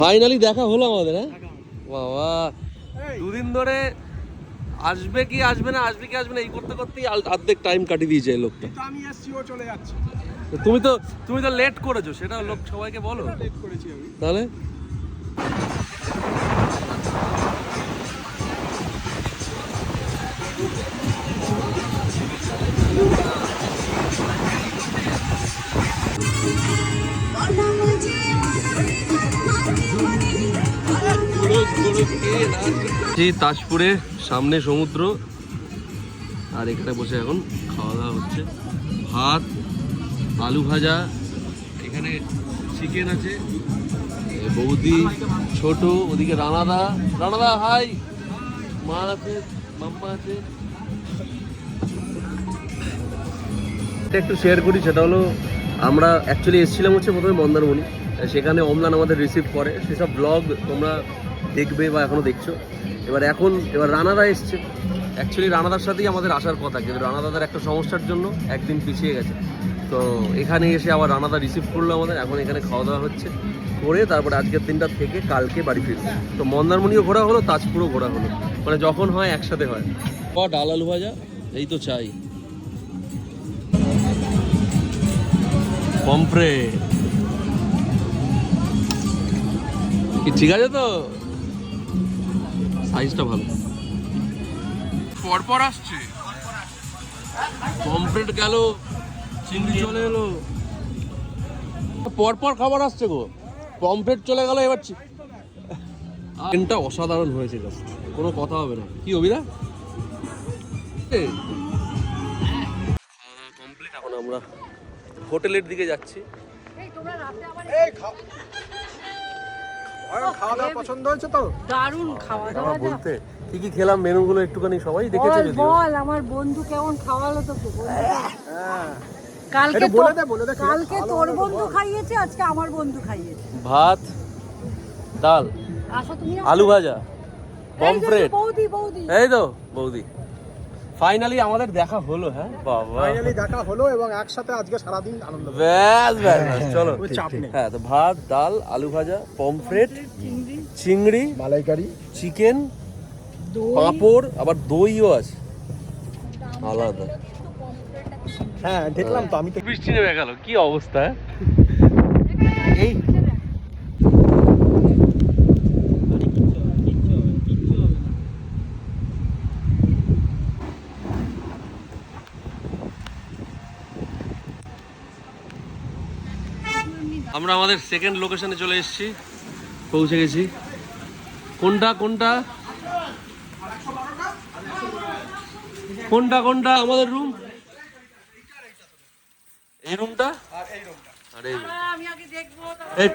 Finally দেখা হলো আমাদের। হ্যাঁ বাবা, দুদিন ধরে আসবে কি আসবে না এই করতে করতেই অর্ধেক টাইম কাটিয়ে দিয়েছে এই লোকটা। আমি এসছি, ও চলে যাচ্ছে। তুমি তো লেট করেছো, সেটা লোক সবাইকে বলো। লেট করেছি আমি। তাহলে তাজপুরে সামনে সমুদ্র, আর এখানে বসে এখন খাওয়া দাওয়া হচ্ছে। ভাত, আলু ভাজা, এখানে চিকেন আছে, বৌদি, ছোট, ওদিকে রানাদা হাই, মা আছে, মাম্মা আছে। এটা একটু শেয়ার করি, সেটা হলো আমরা অ্যাকচুয়ালি এসেছিলাম হচ্ছে প্রথমে মন্দারমণি, সেখানে অম্লান আমাদের রিসিভ করে, সেসব ব্লগ তোমরা দেখবে বা এখনও দেখছো। এবার রানাদা এসছে। অ্যাকচুয়ালি রানাদার সাথেই আমাদের আসার কথা, কিন্তু রানাদাদের একটা সমস্যার জন্য একদিন পিছিয়ে গেছে। তো এখানে এসে আবার রানাদা রিসিভ করলো আমাদের, এখন এখানে খাওয়া দাওয়া হচ্ছে করে তারপরে আজকের দিনটা থেকে কালকে বাড়ি ফিরবো। তো মন্দারমণিও ঘোরা হলো, তাজপুরও ঘোরা হলো, মানে যখন হয় একসাথে হয়। ডাল আলু ভাজা, এই তো চাই। পমফ্রেট কি ঠিক আছে তো, সাইজটা ভালো। পরপর আসছে, পমফ্রেট গেল, চিংড়ি চলে এলো, পরপর খাবার আসছে গো। পমফ্রেট চলে গেল, এবার চিকেনটা অসাধারণ হয়েছে, জাস্ট কোনো কথা হবে না। কি অভিরা কমপ্লিট। এখন আমরা হোটেলের দিকে যাচ্ছি। খাওয়া দাওয়া পছন্দ হয়েছে তো? দারুণ খাওয়া দাওয়া। বলতে কি কি খেলাম মেনুগুলো একটুখানি সবাই দেখেছে যদিও। বল আমার বন্ধু কেমন খাওয়ালো তোকে। কালকে তোর বন্ধু খাইয়েছে, আজকে আমার বন্ধু খাইয়েছে। ভাত, ডাল, আলু ভাজা, পমফ্রেট, এই তো বৌদি। ফাইনালি আমাদের দেখা হলো। হ্যাঁ বাবা, ফাইনালি দেখা হলো এবং একসাথে আজকে সারাদিন আনন্দ। ব্যাস চলো। হ্যাঁ, তো ভাত, ডাল, আলু ভাজা, পমফ্রেট, চিংড়ি, মালাইকারি, চিকেন, পাঁপড়, আবার দইও আছে আলাদা। হ্যাঁ দেখলাম তো, আমি তো। বৃষ্টি নেমে গেল, কি অবস্থা। এই আমরা আমাদের সেকেন্ড লোকেশনে চলে এসেছি, পৌঁছে গেছি। কোনটা আমাদের রুম? এই রুমটা আর এই রুমটা,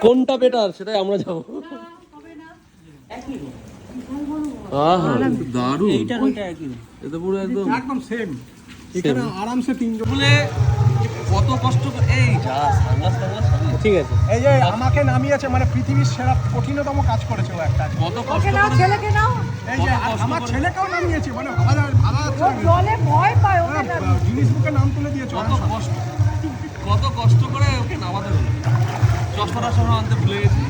কোনটা বেটার সেটাই আমরা যাবো। দারুণ, এটা পুরো একদম সেম। এখানে আরামসে তিনজন বলে কত কষ্ট করে। এই যা ঠিক আছে, এই যে আমাকে নামিয়েছে, মানে পৃথিবীর সেরা কঠিনতম কাজ করেছে ও একটা। কত কষ্ট করে ছেলেকে নাও, এই যে আমার ছেলেকেও নামিয়েছে, মানে জলে ভয় পায়, জিনিস বুকে নাম তুলে দিয়েছে। কত কষ্ট করে ওকে নামাতে হলো। চশমাটা আনতে ভুলে গেছি।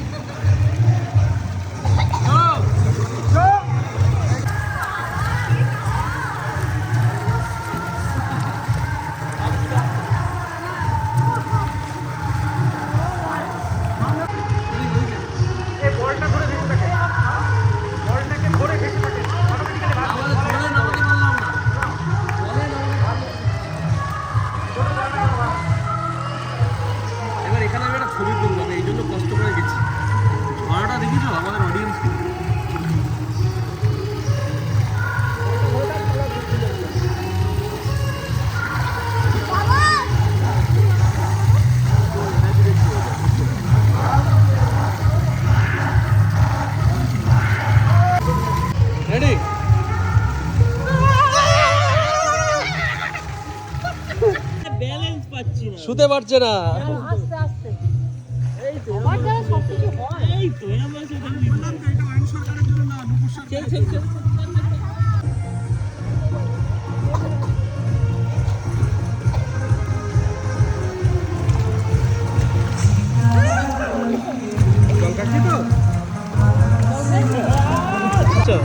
শুতে পারছে না। আস্তে আস্তে আমার দ্বারা সবকিছু হয়। এই তো আমরা সেটা বললাম তো, এটা আইন সরকারের জন্য না, নুপুর সরকার। জল খাচ্ছি তো। আচ্ছা